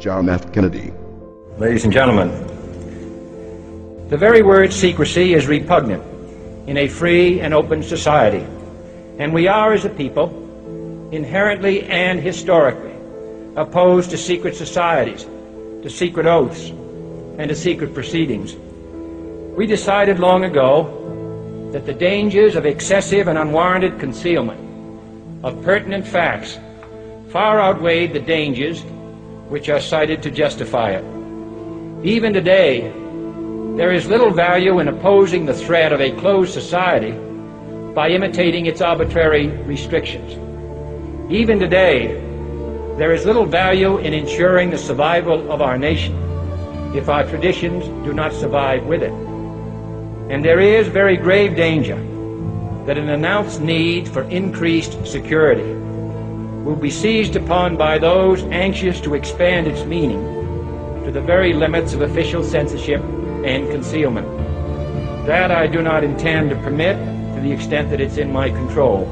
John F. Kennedy. Ladies and gentlemen, the very word secrecy is repugnant in a free and open society, and we are, as a people, inherently and historically opposed to secret societies, to secret oaths, and to secret proceedings. We decided long ago that the dangers of excessive and unwarranted concealment of pertinent facts far outweighed the dangers which are cited to justify it. Even today, there is little value in opposing the threat of a closed society by imitating its arbitrary restrictions. Even today, there is little value in ensuring the survival of our nation if our traditions do not survive with it. And there is very grave danger that an announced need for increased security will be seized upon by those anxious to expand its meaning to the very limits of official censorship and concealment. That I do not intend to permit to the extent that it's in my control.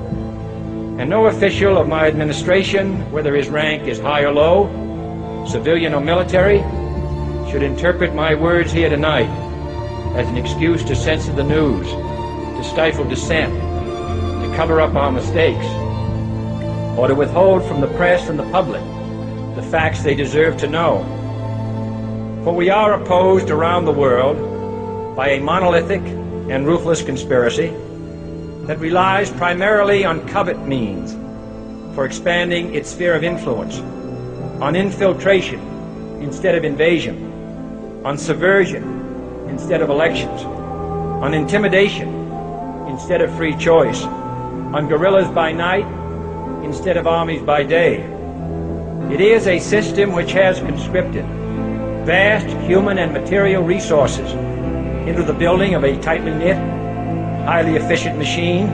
And no official of my administration, whether his rank is high or low, civilian or military, should interpret my words here tonight as an excuse to censor the news, to stifle dissent, to cover up our mistakes, or to withhold from the press and the public the facts they deserve to know. For we are opposed around the world by a monolithic and ruthless conspiracy that relies primarily on covert means for expanding its sphere of influence, on infiltration instead of invasion, on subversion instead of elections, on intimidation instead of free choice, on guerrillas by night instead of armies by day. It is a system which has conscripted vast human and material resources into the building of a tightly knit, highly efficient machine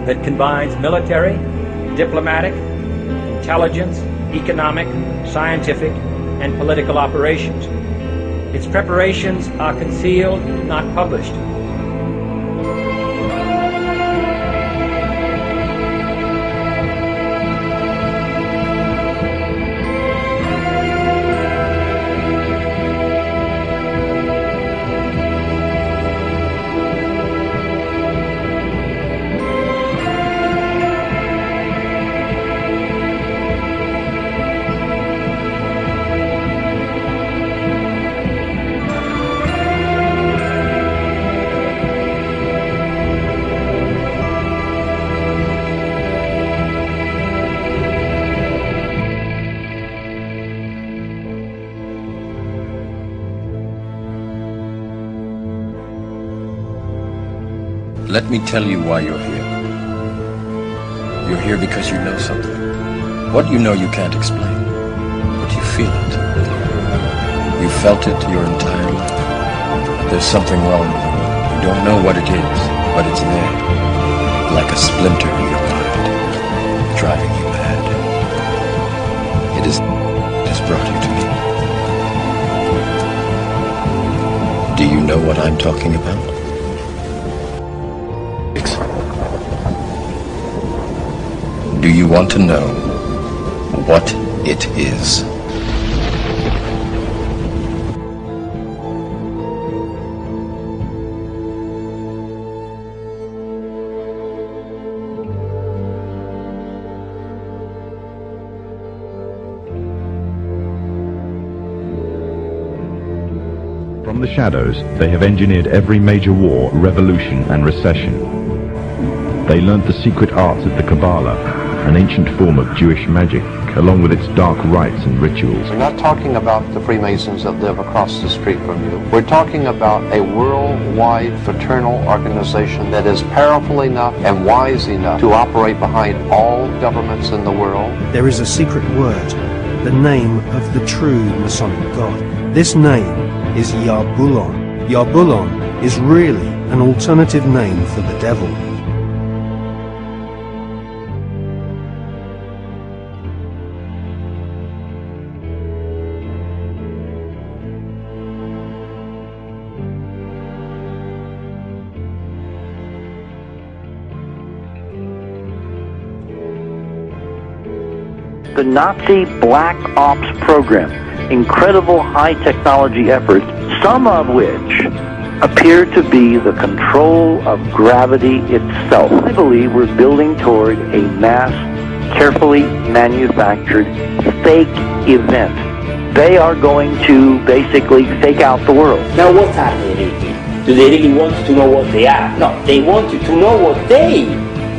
that combines military, diplomatic, intelligence, economic, scientific, and political operations. Its preparations are concealed, not published. Let me tell you why you're here. You're here because you know something. What you know you can't explain, but you feel it. You felt it your entire life. There's something wrong with you. You don't know what it is, but it's there, like a splinter in your mind, driving you mad. It has brought you to me. Do you know what I'm talking about? Do you want to know what it is? From the shadows, they have engineered every major war, revolution, and recession. They learned the secret arts of the Kabbalah, an ancient form of Jewish magic, along with its dark rites and rituals. We're not talking about the Freemasons that live across the street from you. We're talking about a worldwide fraternal organization that is powerful enough and wise enough to operate behind all governments in the world. There is a secret word, the name of the true Masonic God. This name is Yarbulon. Yarbulon is really an alternative name for the devil. The Nazi Black Ops program incredible high technology efforts, some of which appear to be the control of gravity itself. I believe we're building toward a mass, carefully manufactured fake event. They are going to basically fake out the world. Now what are they really? Do they really want to know what they are? No, they want you to know what they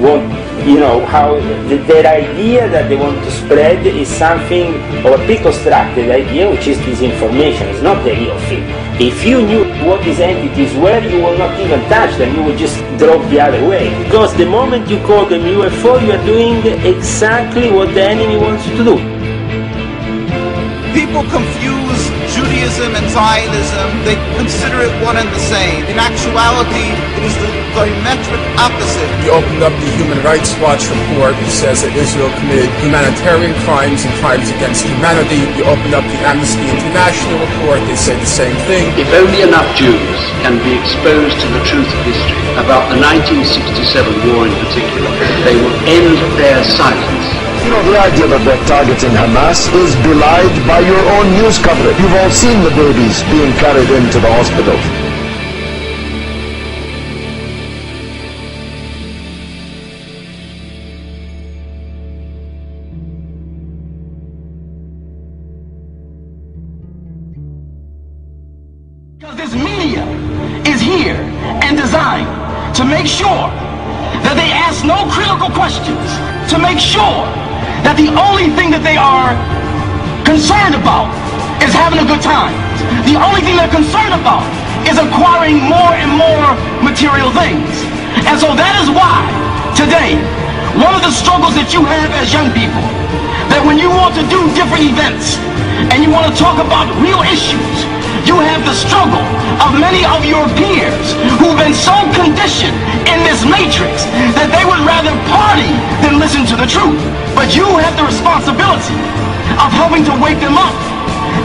want, you know, how their idea that they want to spread is something of a pre-constructed idea, which is disinformation. It's not the real thing. If you knew what these entities were, you will not even touch them, you will just drop the other way. Because the moment you call them UFO, you are doing exactly what the enemy wants you to do. People confuse Judaism and Zionism. They consider it one and the same. In actuality, it is the diametric opposite. You opened up the Human Rights Watch report, which says that Israel committed humanitarian crimes and crimes against humanity. You opened up the Amnesty International report, they say the same thing. If only enough Jews can be exposed to the truth of history about the 1967 war in particular, they will end their silence. You know, the idea that they're targeting Hamas is belied by your own news coverage. You've all seen the babies being carried into the hospital. Because this media is here and designed to make sure that they ask no critical questions, to make sure that the only thing that they are concerned about is having a good time. The only thing they're concerned about is acquiring more and more material things. And so that is why today, one of the struggles that you have as young people, that when you want to do different events and you want to talk about real issues, you have the struggle of many of your peers who've been so conditioned in this matrix that they would rather party than listen to the truth. But you have the responsibility of helping to wake them up.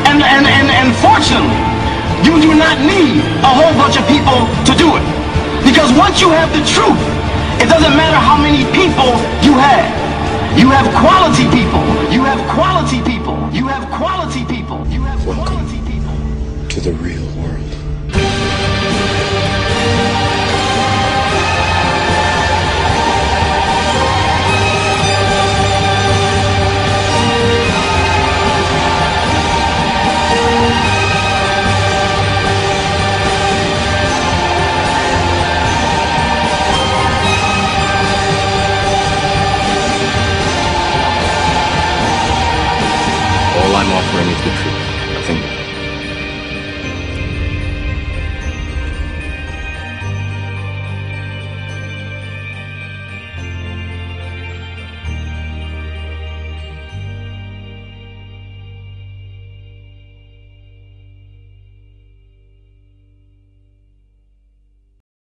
And fortunately, you do not need a whole bunch of people to do it. Because once you have the truth, it doesn't matter how many people you have. You have quality people. You have quality people. You have quality people. You have quality people. To the real